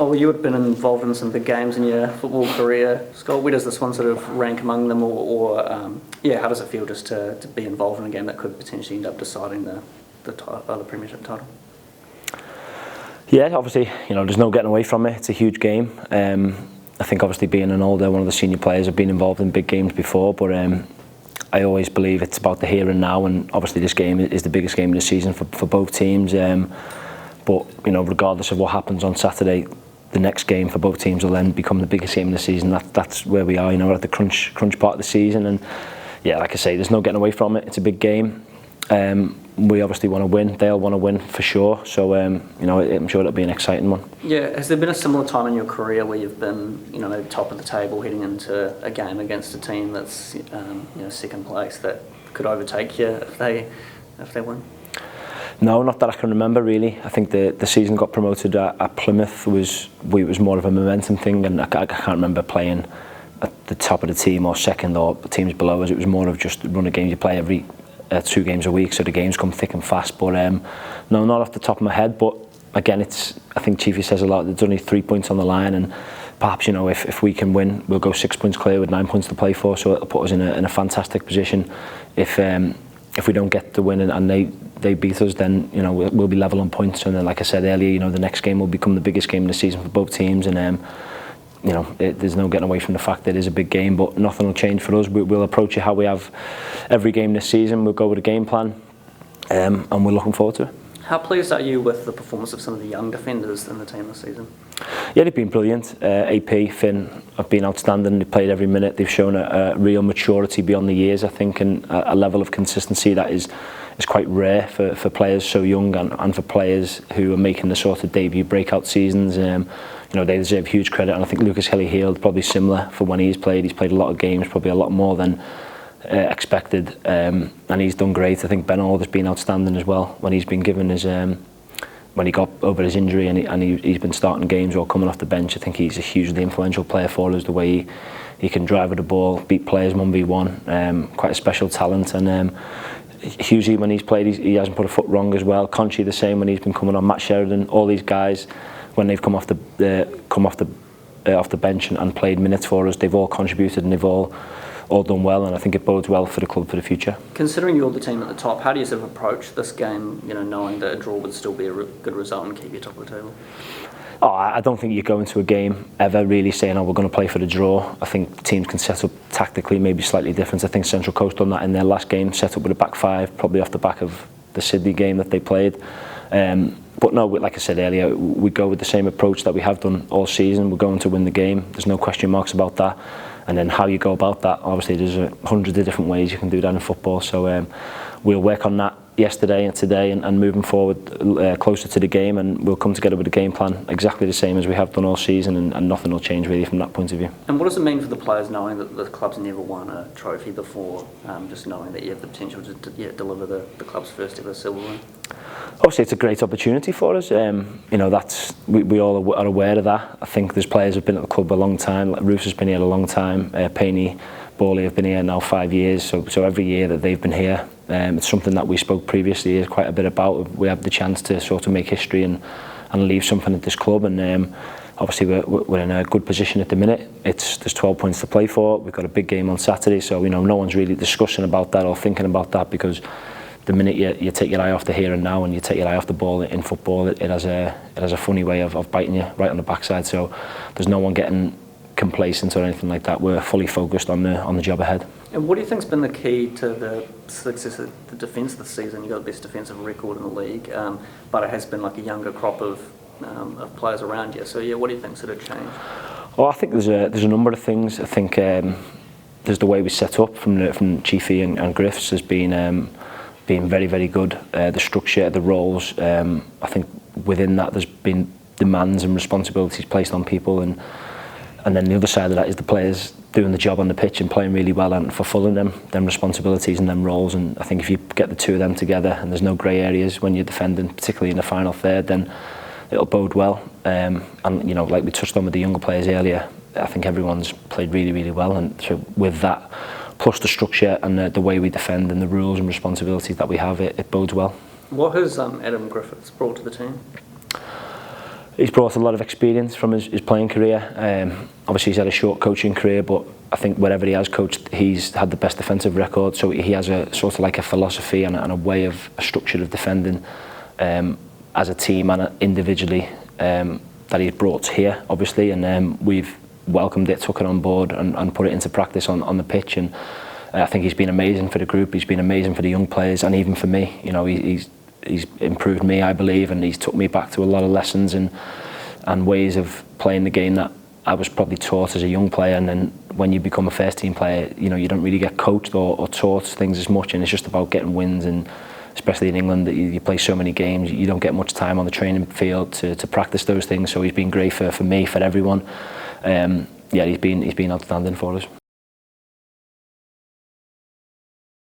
Oh, you had been involved in some big games in your football career, Scott. Where does this one sort of rank among them, or how does it feel just to be involved in a game that could potentially end up deciding the premiership title? Yeah, obviously, there's no getting away from it. It's a huge game. I think obviously being one of the senior players, I've been involved in big games before, but I always believe it's about the here and now, and obviously this game is the biggest game of the season for both teams. But regardless of what happens on Saturday, the next game for both teams will then become the biggest game of the season. That's where we are, at the crunch part of the season. And yeah, like I say, there's no getting away from it. It's a big game. We obviously want to win. They'll want to win for sure. So I'm sure it'll be an exciting one. Yeah, has there been a similar time in your career where you've been, maybe top of the table heading into a game against a team that's, second place that could overtake you if they win? No, not that I can remember really. I think the season got promoted at Plymouth was more of a momentum thing, and I can't remember playing at the top of the team or second or teams below us. It was more of just run a game you play every 2 games a week, so the games come thick and fast. But no, not off the top of my head. But again, I think Chiefy says a lot. There's only 3 points on the line, and perhaps if we can win, we'll go 6 points clear with 9 points to play for. So it'll put us in a fantastic position. If we don't get the win and they beat us, then we'll be level on points. And then, like I said earlier, the next game will become the biggest game of the season for both teams. And there's no getting away from the fact that it is a big game, but nothing will change for us. We'll approach it how we have every game this season. We'll go with a game plan, and we're looking forward to it. How pleased are you with the performance of some of the young defenders in the team this season? Yeah, they've been brilliant. AP, Finn have been outstanding. They've played every minute. They've shown a real maturity beyond the years, I think, and a level of consistency that is quite rare for players so young and for players who are making the sort of debut breakout seasons. They deserve huge credit, and I think Lucas Hilly-Heald probably similar for when he's played. He's played a lot of games, probably a lot more than expected, and he's done great. I think Ben Ord has been outstanding as well when he's been given his when he got over his injury and he's been starting games or coming off the bench. I think he's a hugely influential player for us. The way he can drive with the ball, beat players 1v1, quite a special talent. And Hughesy, when he's played, he hasn't put a foot wrong as well. Conchi the same when he's been coming on. Matt Sheridan, all these guys, when they've come off the bench and played minutes for us, they've all contributed and they've all done well, and I think it bodes well for the club for the future. Considering you're the team at the top, how do you sort of approach this game, knowing that a draw would still be a good result and keep you top of the table? Oh, I don't think you go into a game ever really saying, we're going to play for the draw. I think teams can set up tactically maybe slightly different. I think Central Coast done that in their last game, set up with a back five, probably off the back of the Sydney game that they played. But no, like I said earlier, we go with the same approach that we have done all season. We're going to win the game. There's no question marks about that. And then how you go about that, obviously there's hundreds of different ways you can do that in football. So we'll work on that yesterday and today and moving forward closer to the game, and we'll come together with a game plan exactly the same as we have done all season, and nothing will change really from that point of view. And what does it mean for the players knowing that the club's never won a trophy before, just knowing that you have the potential to deliver the club's first ever silver win? Obviously, it's a great opportunity for us. That's we all are aware of that. I think there's players who've been at the club a long time. Like Roos has been here a long time. Payne, Bawley have been here now 5 years. So every year that they've been here, it's something that we spoke previously quite a bit about. We have the chance to sort of make history and leave something at this club. And obviously we're in a good position at the minute. There's 12 points to play for. We've got a big game on Saturday. So no one's really discussing about that or thinking about that, because the minute you take your eye off the here and now and you take your eye off the ball in football, it has a funny way of biting you right on the backside. So there's no one getting complacent or anything like that. We're fully focused on the job ahead. And what do you think's been the key to the success of the defence this season? You've got the best defensive record in the league, but it has been like a younger crop of players around you. So what do you think sort of changed? Well, I think there's a number of things. I think there's the way we set up from Chiefy and Griffiths has been very, very good. The structure, the roles, I think within that there's been demands and responsibilities placed on people, and then the other side of that is the players doing the job on the pitch and playing really well and fulfilling them responsibilities and them roles. And I think if you get the two of them together and there's no grey areas when you're defending, particularly in the final third, then it'll bode well. And like we touched on with the younger players earlier, I think everyone's played really, really well, and so with that, plus the structure and the way we defend and the rules and responsibilities that we have, it bodes well. What has Edam Griffith brought to the team? He's brought a lot of experience from his playing career. Obviously he's had a short coaching career, but I think wherever he has coached, he's had the best defensive record. So he has a sort of like a philosophy and a way of a structure of defending as a team and individually that he's brought here, obviously, and we've welcomed it, took it on board, and put it into practice on the pitch. And I think he's been amazing for the group. He's been amazing for the young players, and even for me. You know, he's improved me, I believe, and he's took me back to a lot of lessons and ways of playing the game that I was probably taught as a young player. And then when you become a first team player, you know, you don't really get coached or taught things as much, and it's just about getting wins. And especially in England, that you play so many games, you don't get much time on the training field to practice those things. So he's been great for me, for everyone. Yeah, he's been outstanding for us.